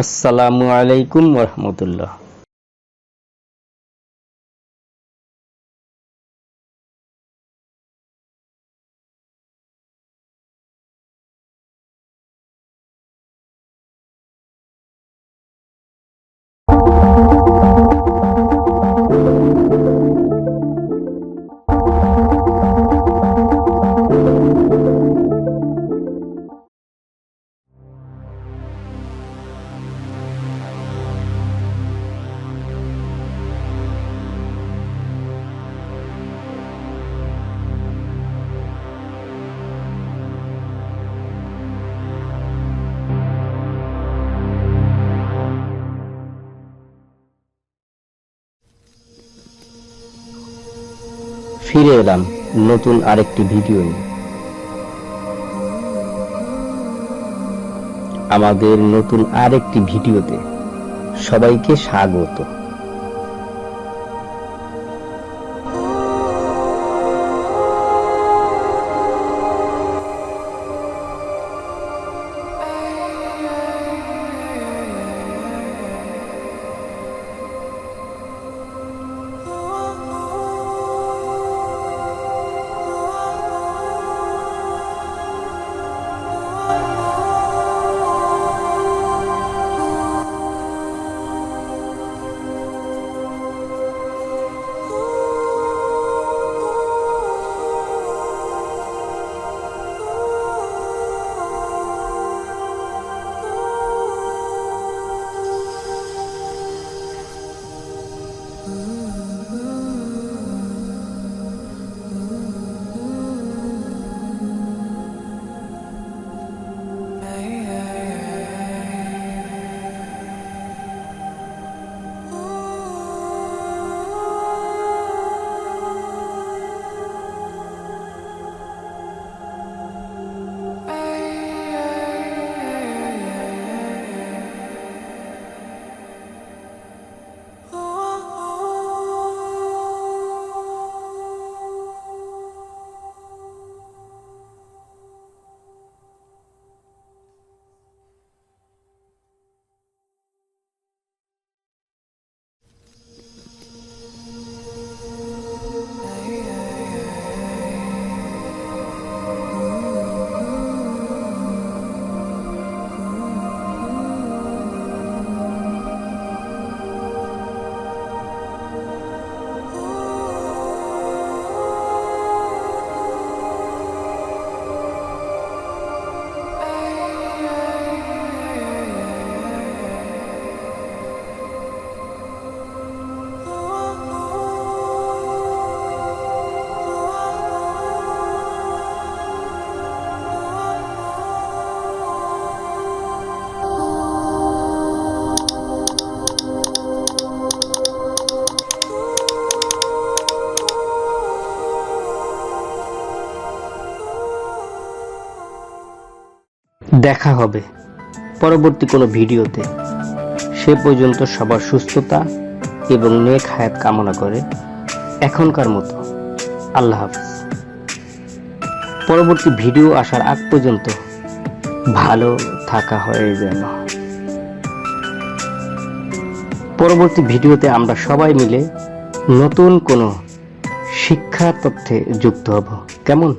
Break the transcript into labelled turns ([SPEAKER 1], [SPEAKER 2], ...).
[SPEAKER 1] আসসালামু আলাইকুম ওরহমতুল্লাহ। ফিরে এলাম নতুন আরেকটি ভিডিও নিয়ে। আমাদের নতুন আরেকটি ভিডিওতে সবাইকে স্বাগত। দেখা হবে পরবর্তী কোনো ভিডিওতে। সে পর্যন্ত সবার সুস্থতা এবং নেক হায়াত কামনা করে এখনকার মতো আল্লাহ হাফেজ। পরবর্তী ভিডিও আসার আগ পর্যন্ত ভালো থাকা হয়ে যেন। পরবর্তী ভিডিওতে আমরা সবাই মিলে নতুন কোনো শিক্ষার তথ্যে যুক্ত হব। কেমন?